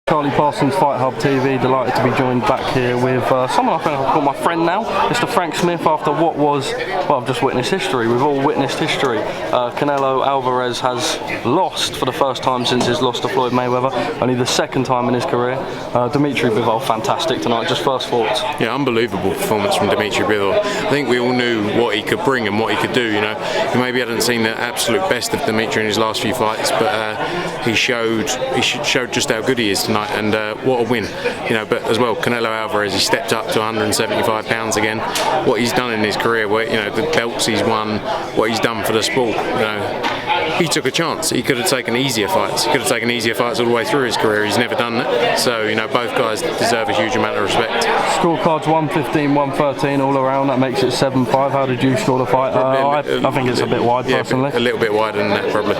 Charlie Parsons, Fight Hub TV, delighted to be joined back here with someone I think I've called my friend now, Mr. Frank Smith, after what was, well, I've just witnessed history. We've all witnessed history. Canelo Alvarez has lost for the first time since his loss to Floyd Mayweather, only the second time in his career. Dmitry Bivol, fantastic tonight, just first thoughts. Yeah, unbelievable performance from Dmitry Bivol. I think we all knew what he could bring and what he could do, you know. We maybe hadn't seen the absolute best of Dmitry in his last few fights, but he showed just how good he is tonight, and what a win, you know. But as well, Canelo Alvarez, he stepped up to 175 pounds again. What he's done in his career, where, you know, the belts he's won, what he's done for the sport, you know, he took a chance. He could have taken easier fights. He could have taken easier fights all the way through his career. He's never done that. So, you know, both guys deserve a huge amount of respect. Scorecards 115, 113 all around. That makes it 7-5. How did you score the fight? I think it's a bit wide, personally. A little bit wider than that, probably.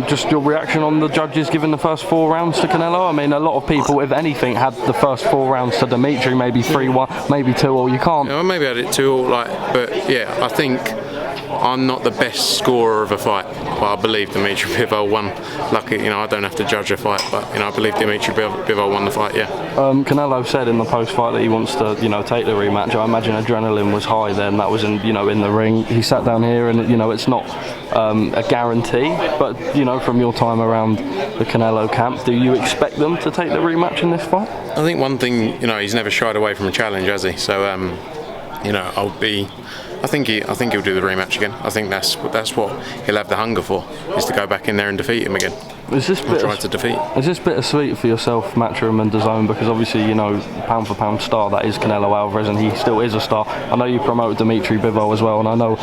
Just your reaction on the judges giving the first 4 rounds to Canelo? I mean, a lot of people, if anything, had the first 4 rounds to Dmitry, maybe 3-1, maybe 2-all. You can't. Yeah, well, maybe I had it 2-all, but yeah, I think I'm not the best scorer of a fight, but I believe Dmitry Bivol won. Lucky, you know, I don't have to judge a fight, but, you know, I believe Dmitry Bivol won the fight. Yeah. Canelo said in the post-fight that he wants to, you know, take the rematch. I imagine adrenaline was high then. That was in, you know, in the ring. He sat down here, and, you know, it's not a guarantee, but, you know, from your time around the Canelo camp, do you expect them to take the rematch in this fight? I think one thing, you know, he's never shied away from a challenge, has he? So, you know, I think he'll do the rematch again. I think that's what he'll have the hunger for, is to go back in there and defeat him again. Is this bittersweet for yourself, Matchroom and DAZN, because obviously, you know, pound for pound star that is Canelo Alvarez, and he still is a star. I know you promote Dmitry Bivol as well, and I know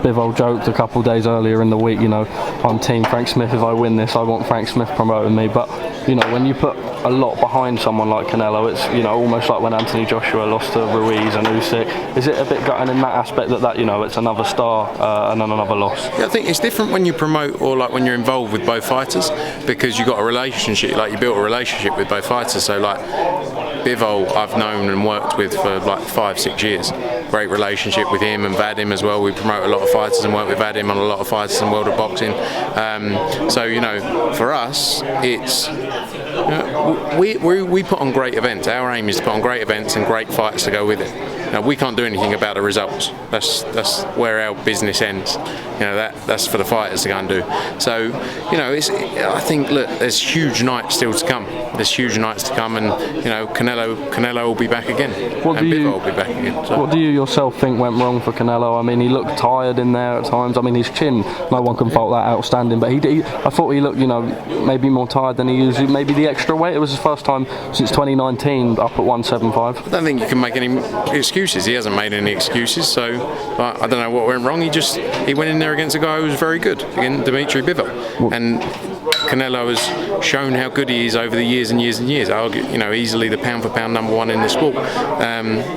Bivol joked a couple of days earlier in the week, you know, I'm Team Frank Smith. If I win this, I want Frank Smith promoting me. But, you know, when you put a lot behind someone like Canelo, it's, you know, almost like when Anthony Joshua lost to Ruiz and Usyk. Is it a bit gutting in that aspect that you know, it's another star and then another loss? Yeah, I think it's different when you promote, or like when you're involved with both fighters, because you got a relationship, like you built a relationship with both fighters. So like Bivol, I've known and worked with for like 5-6 years. Great relationship with him and Vadim as well. We promote a lot of fighters and work with Vadim on a lot of fighters in the world of boxing. So, you know, for us, it's, you know, we put on great events. Our aim is to put on great events and great fights to go with it. Now, we can't do anything about the results. That's where our business ends. You know, that's for the fighters to go and do. So, you know, I think, look, there's huge nights still to come. There's huge nights to come, and, you know, Canelo will be back again, and Bivol will be back again. So. What do you yourself think went wrong for Canelo? I mean, he looked tired in there at times. I mean, his chin, no one can fault that, outstanding. But I thought he looked, you know, maybe more tired than he usually. Maybe the extra weight. It was his first time since 2019 up at 175. I don't think you can make any excuses. He hasn't made any excuses. So I don't know what went wrong. He went in there against a guy who was very good, again, Dmitry Bivol, and Canelo has shown how good he is over the years and years and years. I argue, you know, easily the pound for pound #1 in the sport.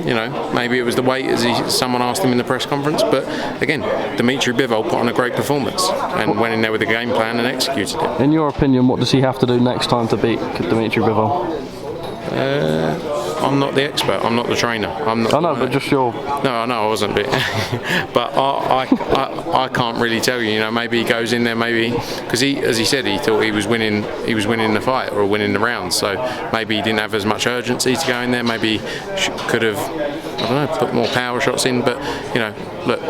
You know, maybe it was the weight, as someone asked him in the press conference, but again, Dmitry Bivol put on a great performance and went in there with a game plan and executed it. In your opinion, what does he have to do next time to beat Dmitry Bivol? I'm not the expert. I'm not the trainer. I'm not. I know, but just your. No, I know I wasn't. But I can't really tell you. You know, maybe he goes in there, maybe because as he said, he thought he was winning the fight or winning the round. So maybe he didn't have as much urgency to go in there. Maybe he could have, I don't know, put more power shots in. But, you know, look,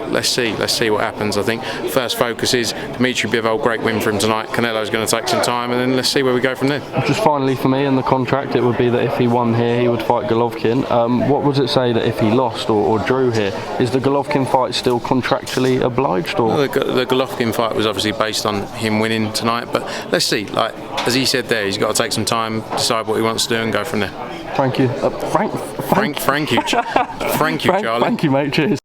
let's see what happens. I think first focus is Dmitry Bivol, great win for him tonight. Canelo's going to take some time, and then let's see where we go from there. Just finally for me, in the contract, it would be that if he won here, he would fight Golovkin. What would it say that if he lost or drew here? Is the Golovkin fight still contractually obliged? Or? Well, the Golovkin fight was obviously based on him winning tonight, but let's see. Like as he said there, he's got to take some time, decide what he wants to do, and go from there. Thank you, Thank you, Charlie. Thank you, mate. Cheers.